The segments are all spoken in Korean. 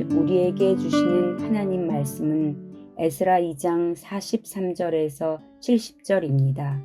오늘 우리에게 주시는 하나님 말씀은 에스라 2장 43절에서 70절입니다.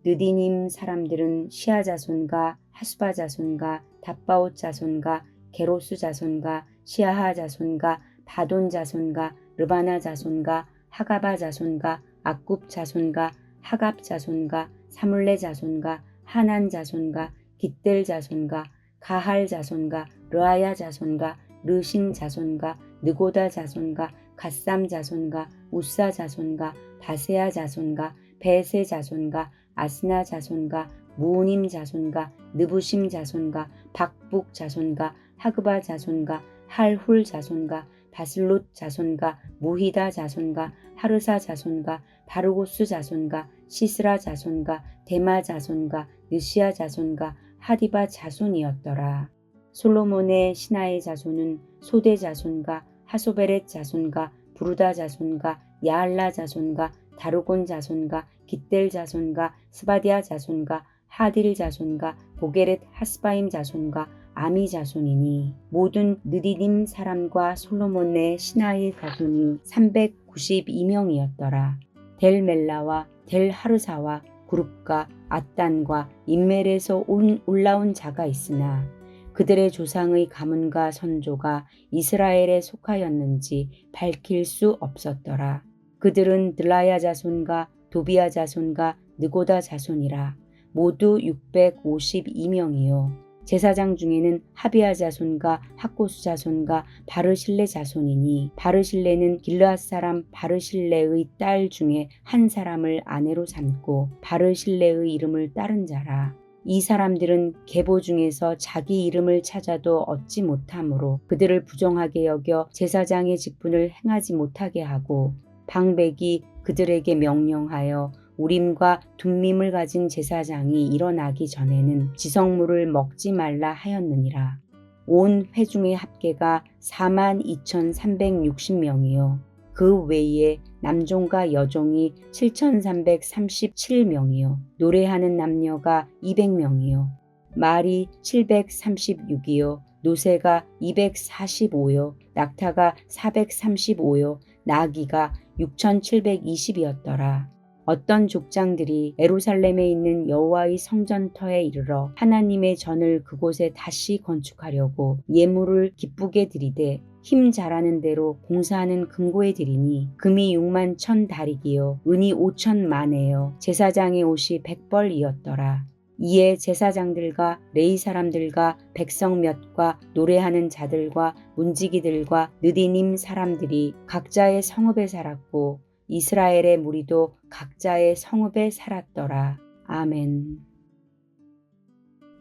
느디님 사람들은 시아 자손과 하수바 자손과 답바옷 자손과 게로스 자손과 시아하 자손과 바돈 자손과 르바나 자손과 하가바 자손과 악굽 자손과 하갑 자손과 사물레 자손과 하난 자손과 깃델 자손과 가할 자손과 르아야 자손과 르신 자손과 느고다 자손과 갓삼 자손과 우사 자손과 바세아 자손과 베세 자손과 아스나 자손과 무우님 자손과 느부심 자손과 박북 자손과 하그바 자손과 할훌 자손과 바슬롯 자손과 무히다 자손과 하르사 자손과 바르고스 자손과 시스라 자손과 데마 자손과 느시아 자손과 하디바 자손이었더라. 솔로몬의 신하의 자손은 소대 자손과 하소베렛 자손과 부르다 자손과 야알라 자손과 다르곤 자손과 깃델 자손과 스바디아 자손과 하딜 자손과 보게렛 하스바임 자손과 아미 자손이니 모든 느디님 사람과 솔로몬의 신하의 자손이 392명이었더라. 델 멜라와 델 하르사와 구룹과 앗단과 인멜에서 올라온 자가 있으나 그들의 조상의 가문과 선조가 이스라엘에 속하였는지 밝힐 수 없었더라. 그들은 들라야 자손과 도비야 자손과 느고다 자손이라. 모두 652명이요. 제사장 중에는 하비야 자손과 학고수 자손과 바르실레 자손이니 바르실레는 길르앗 사람 바르실레의 딸 중에 한 사람을 아내로 삼고 바르실레의 이름을 따른 자라. 이 사람들은 계보 중에서 자기 이름을 찾아도 얻지 못하므로 그들을 부정하게 여겨 제사장의 직분을 행하지 못하게 하고 방백이 그들에게 명령하여 우림과 둠밈을 가진 제사장이 일어나기 전에는 지성물을 먹지 말라 하였느니라. 온 회중의 합계가 42,360명이요. 그 외에 남종과 여종이 7,337명이요. 노래하는 남녀가 200명이요. 말이 736이요. 노새가 245요. 낙타가 435요. 나귀가 6,720이었더라. 어떤 족장들이 예루살렘에 있는 여호와의 성전터에 이르러 하나님의 전을 그곳에 다시 건축하려고 예물을 기쁘게 드리되 힘 잘하는 대로 공사하는 금고에 드리니 금이 6만 1,000 다리기요 은이 5천 마네요. 제사장의 옷이 100벌이었더라. 이에 제사장들과 레위 사람들과 백성 몇과 노래하는 자들과 문지기들과 느디님 사람들이 각자의 성읍에 살았고 이스라엘의 무리도 각자의 성읍에 살았더라. 아멘.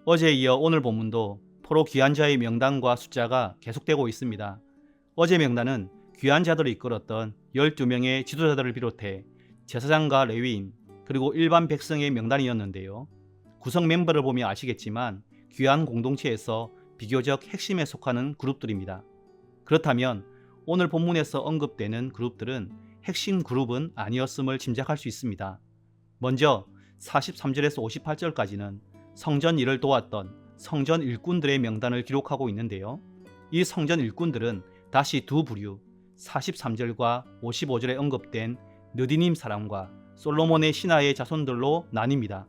어제에 이어 오늘 본문도 포로 귀한 자의 명단과 숫자가 계속되고 있습니다. 어제 명단은 귀한 자들을 이끌었던 12명의 지도자들을 비롯해 제사장과 레위인 그리고 일반 백성의 명단이었는데요. 구성 멤버를 보면 아시겠지만 귀한 공동체에서 비교적 핵심에 속하는 그룹들입니다. 그렇다면 오늘 본문에서 언급되는 그룹들은 핵심 그룹은 아니었음을 짐작할 수 있습니다. 먼저 43절에서 58절까지는 성전 일을 도왔던 성전 일꾼들의 명단을 기록하고 있는데요. 이 성전 일꾼들은 다시 두 부류 43절과 55절에 언급된 느디님 사람과 솔로몬의 신하의 자손들로 나뉩니다.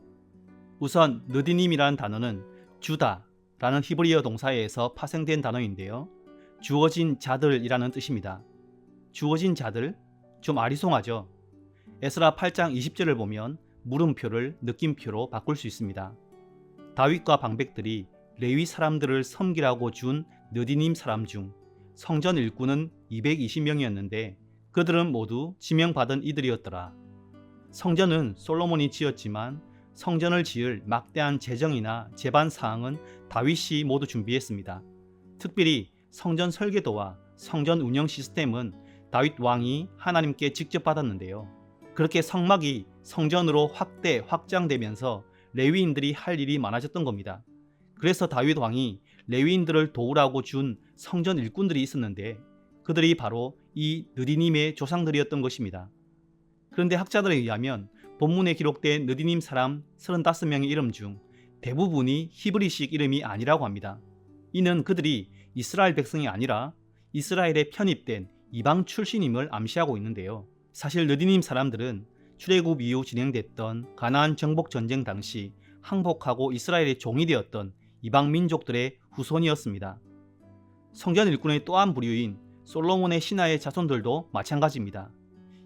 우선 느디님이라는 단어는 주다라는 히브리어 동사에서 파생된 단어인데요. 주어진 자들이라는 뜻입니다. 주어진 자들? 좀 아리송하죠. 에스라 8장 20절을 보면 물음표를 느낌표로 바꿀 수 있습니다. 다윗과 방백들이 레위 사람들을 섬기라고 준 느디님 사람 중 성전 일꾼은 220명이었는데 그들은 모두 지명받은 이들이었더라. 성전은 솔로몬이 지었지만 성전을 지을 막대한 재정이나 제반 사항은 다윗이 모두 준비했습니다. 특별히 성전 설계도와 성전 운영 시스템은 다윗 왕이 하나님께 직접 받았는데요. 그렇게 성막이 성전으로 확장되면서 레위인들이 할 일이 많아졌던 겁니다. 그래서 다윗 왕이 레위인들을 도우라고 준 성전 일꾼들이 있었는데 그들이 바로 이 느디님의 조상들이었던 것입니다. 그런데 학자들에 의하면 본문에 기록된 느디님 사람 35명의 이름 중 대부분이 히브리식 이름이 아니라고 합니다. 이는 그들이 이스라엘 백성이 아니라 이스라엘에 편입된 이방 출신임을 암시하고 있는데요. 사실 느디님 사람들은 출애굽 이후 진행됐던 가나안 정복 전쟁 당시 항복하고 이스라엘의 종이 되었던 이방 민족들의 후손이었습니다. 성전 일꾼의 또 한 부류인 솔로몬의 신하의 자손들도 마찬가지입니다.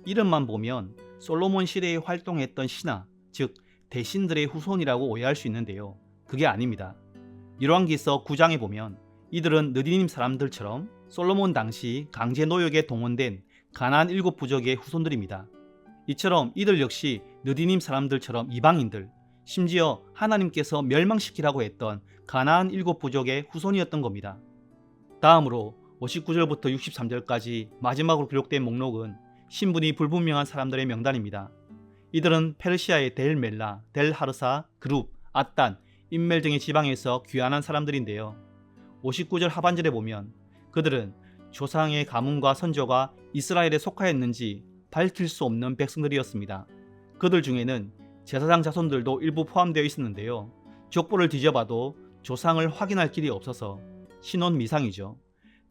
이름만 보면 솔로몬 시대에 활동했던 신하, 즉 대신들의 후손이라고 오해할 수 있는데요. 그게 아닙니다. 열왕기서 9장에 보면 이들은 느디님 사람들처럼 솔로몬 당시 강제 노역에 동원된 가나안 7부족의 후손들입니다. 이처럼 이들 역시 느디님 사람들처럼 이방인들, 심지어 하나님께서 멸망시키라고 했던 가나안 7부족의 후손이었던 겁니다. 다음으로 59절부터 63절까지 마지막으로 기록된 목록은 신분이 불분명한 사람들의 명단입니다. 이들은 페르시아의 델 멜라, 델 하르사, 그룹, 아단, 인멜 등의 지방에서 귀환한 사람들인데요. 59절 하반절에 보면 그들은 조상의 가문과 선조가 이스라엘에 속하였는지 밝힐 수 없는 백성들이었습니다. 그들 중에는 제사장 자손들도 일부 포함되어 있었는데요. 족보를 뒤져봐도 조상을 확인할 길이 없어서 신혼 미상이죠.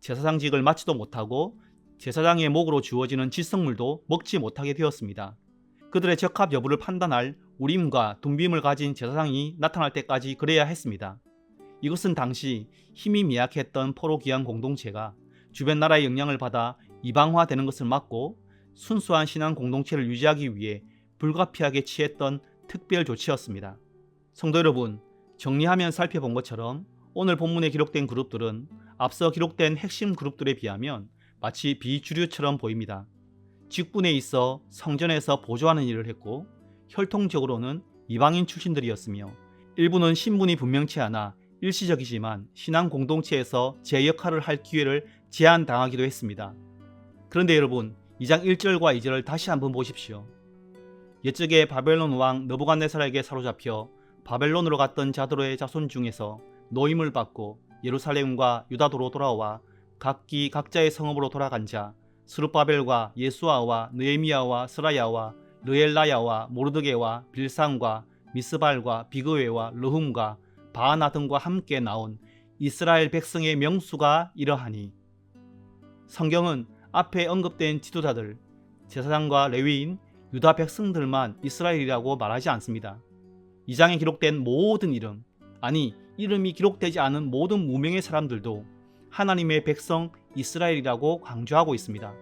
제사장직을 맡지도 못하고 제사장의 목으로 주어지는 지성물도 먹지 못하게 되었습니다. 그들의 적합 여부를 판단할 우림과 둠빔을 가진 제사장이 나타날 때까지 그래야 했습니다. 이것은 당시 힘이 미약했던 포로 귀환 공동체가 주변 나라의 영향을 받아 이방화되는 것을 막고 순수한 신앙 공동체를 유지하기 위해 불가피하게 취했던 특별 조치였습니다. 성도 여러분, 정리하면 살펴본 것처럼 오늘 본문에 기록된 그룹들은 앞서 기록된 핵심 그룹들에 비하면 마치 비주류처럼 보입니다. 직분에 있어 성전에서 보조하는 일을 했고 혈통적으로는 이방인 출신들이었으며 일부는 신분이 분명치 않아 일시적이지만 신앙 공동체에서 제 역할을 할 기회를 제한당하기도 했습니다. 그런데 여러분, 2장 1절과 2절을 다시 한번 보십시오. 옛적에 바벨론 왕 느부갓네살에게 사로잡혀 바벨론으로 갔던 자들의 자손 중에서 노임을 받고 예루살렘과 유다도로 돌아와 각기 각자의 성읍으로 돌아간 자 스룹바벨과 예수아와 느헤미야와 스라야와 르엘라야와 모르드게와 빌상과 미스발과 비그웨와 르훔과 바하나 등과 함께 나온 이스라엘 백성의 명수가 이러하니. 성경은 앞에 언급된 지도자들, 제사장과 레위인, 유다 백성들만 이스라엘이라고 말하지 않습니다. 이 장에 기록된 모든 이름, 아니 이름이 기록되지 않은 모든 무명의 사람들도 하나님의 백성 이스라엘이라고 강조하고 있습니다.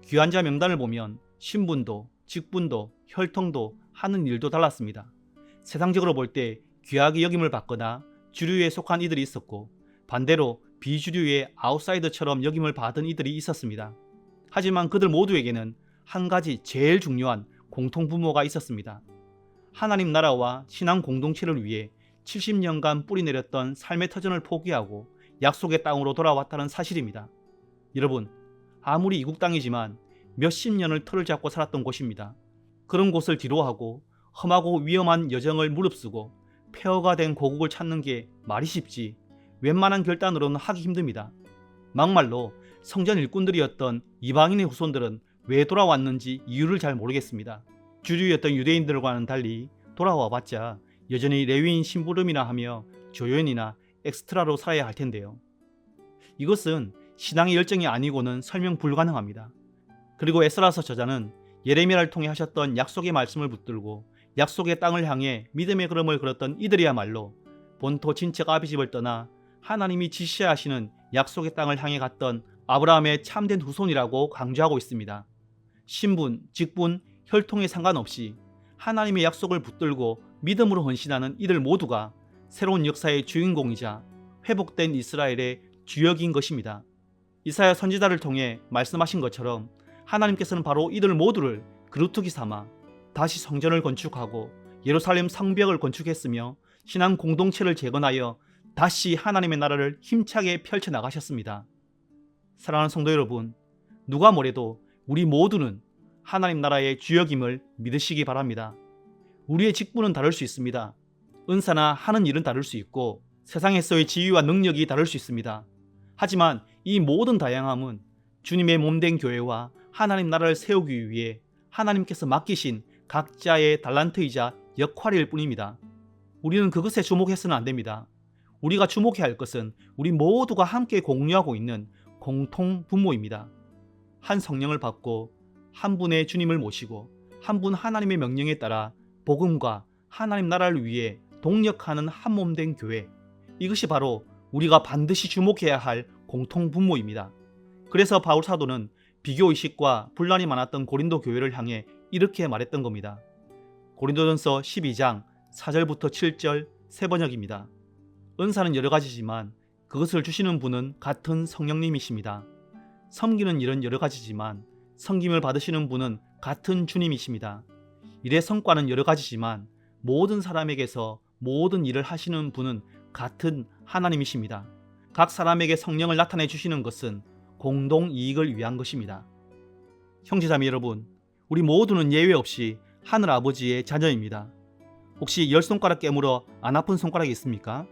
귀환자 명단을 보면 신분도, 직분도, 혈통도, 하는 일도 달랐습니다. 세상적으로 볼 때 귀하게 여김을 받거나 주류에 속한 이들이 있었고 반대로 비주류의 아웃사이더처럼 여김을 받은 이들이 있었습니다. 하지만 그들 모두에게는 한 가지 제일 중요한 공통부모가 있었습니다. 하나님 나라와 신앙 공동체를 위해 70년간 뿌리내렸던 삶의 터전을 포기하고 약속의 땅으로 돌아왔다는 사실입니다. 여러분, 아무리 이국 땅이지만 몇십 년을 터를 잡고 살았던 곳입니다. 그런 곳을 뒤로하고 험하고 위험한 여정을 무릅쓰고 폐허가 된 고국을 찾는 게 말이 쉽지 웬만한 결단으로는 하기 힘듭니다. 막말로 성전 일꾼들이었던 이방인의 후손들은 왜 돌아왔는지 이유를 잘 모르겠습니다. 주류였던 유대인들과는 달리 돌아와봤자 여전히 레위인 심부름이나 하며 조연이나 엑스트라로 살아야 할 텐데요. 이것은 신앙의 열정이 아니고는 설명 불가능합니다. 그리고 에스라서 저자는 예레미야를 통해 하셨던 약속의 말씀을 붙들고 약속의 땅을 향해 믿음의 걸음을 걸었던 이들이야말로 본토 친척 아비집을 떠나 하나님이 지시하시는 약속의 땅을 향해 갔던 아브라함의 참된 후손이라고 강조하고 있습니다. 신분, 직분, 혈통에 상관없이 하나님의 약속을 붙들고 믿음으로 헌신하는 이들 모두가 새로운 역사의 주인공이자 회복된 이스라엘의 주역인 것입니다. 이사야 선지자를 통해 말씀하신 것처럼 하나님께서는 바로 이들 모두를 그루터기 삼아 다시 성전을 건축하고 예루살렘 성벽을 건축했으며 신앙 공동체를 재건하여 다시 하나님의 나라를 힘차게 펼쳐나가셨습니다. 사랑하는 성도 여러분, 누가 뭐래도 우리 모두는 하나님 나라의 주역임을 믿으시기 바랍니다. 우리의 직분은 다를 수 있습니다. 은사나 하는 일은 다를 수 있고 세상에서의 지위와 능력이 다를 수 있습니다. 하지만 이 모든 다양함은 주님의 몸된 교회와 하나님 나라를 세우기 위해 하나님께서 맡기신 각자의 달란트이자 역할일 뿐입니다. 우리는 그것에 주목해서는 안 됩니다. 우리가 주목해야 할 것은 우리 모두가 함께 공유하고 있는 공통 분모입니다. 한 성령을 받고 한 분의 주님을 모시고 한 분 하나님의 명령에 따라 복음과 하나님 나라를 위해 동력하는 한 몸된 교회, 이것이 바로 우리가 반드시 주목해야 할 공통 분모입니다. 그래서 바울 사도는 비교의식과 분란이 많았던 고린도 교회를 향해 이렇게 말했던 겁니다. 고린도전서 12장 4절부터 7절 세 번역입니다. 은사는 여러 가지지만 그것을 주시는 분은 같은 성령님이십니다. 섬기는 일은 여러 가지지만 섬김을 받으시는 분은 같은 주님이십니다. 일의 성과는 여러 가지지만 모든 사람에게서 모든 일을 하시는 분은 같은 하나님이십니다. 각 사람에게 성령을 나타내 주시는 것은 공동 이익을 위한 것입니다. 형제자매 여러분, 우리 모두는 예외 없이 하늘 아버지의 자녀입니다. 혹시 10손가락 깨물어 안 아픈 손가락이 있습니까?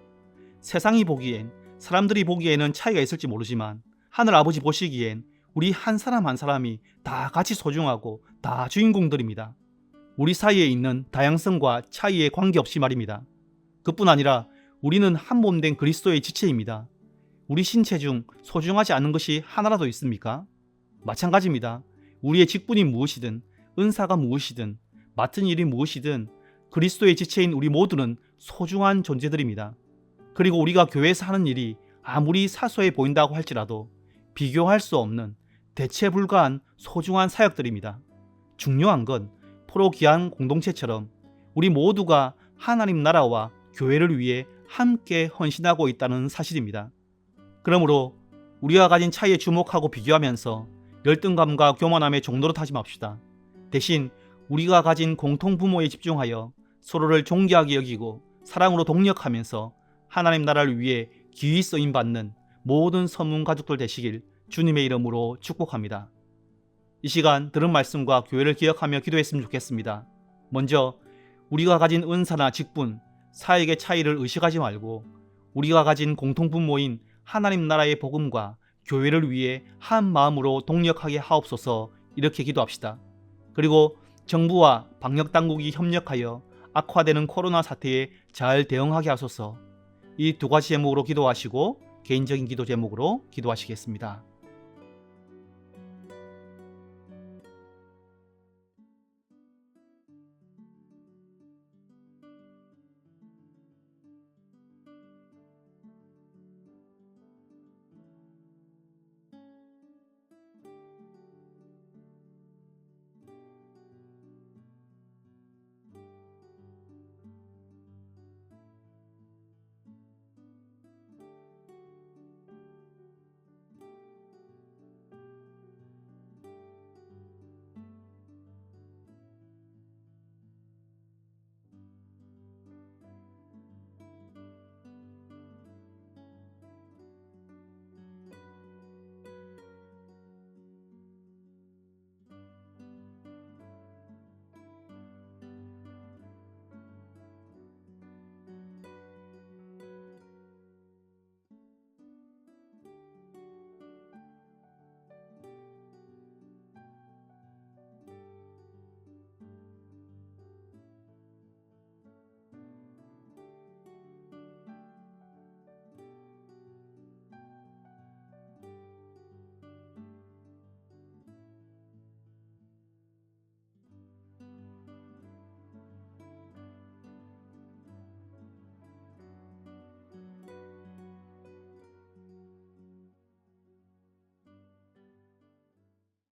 세상이 보기엔, 사람들이 보기에는 차이가 있을지 모르지만 하늘 아버지 보시기엔 우리 한 사람 한 사람이 다 같이 소중하고 다 주인공들입니다. 우리 사이에 있는 다양성과 차이에 관계없이 말입니다. 그뿐 아니라 우리는 한 몸 된 그리스도의 지체입니다. 우리 신체 중 소중하지 않은 것이 하나라도 있습니까? 마찬가지입니다. 우리의 직분이 무엇이든, 은사가 무엇이든, 맡은 일이 무엇이든 그리스도의 지체인 우리 모두는 소중한 존재들입니다. 그리고 우리가 교회에서 하는 일이 아무리 사소해 보인다고 할지라도 비교할 수 없는 대체 불가한 소중한 사역들입니다. 중요한 건 포로 귀한 공동체처럼 우리 모두가 하나님 나라와 교회를 위해 함께 헌신하고 있다는 사실입니다. 그러므로 우리가 가진 차이에 주목하고 비교하면서 열등감과 교만함의 종로로 타지 맙시다. 대신 우리가 가진 공통 부모에 집중하여 서로를 존귀하게 여기고 사랑으로 동력하면서 하나님 나라를 위해 기이 쓰임받는 모든 서문 가족들 되시길 주님의 이름으로 축복합니다. 이 시간 들은 말씀과 교회를 기억하며 기도했으면 좋겠습니다. 먼저 우리가 가진 은사나 직분, 사역의 차이를 의식하지 말고 우리가 가진 공통 분모인 하나님 나라의 복음과 교회를 위해 한 마음으로 동력하게 하옵소서 이렇게 기도합시다. 그리고 정부와 방역당국이 협력하여 악화되는 코로나 사태에 잘 대응하게 하소서. 이 두 가지 제목으로 기도하시고 개인적인 기도 제목으로 기도하시겠습니다.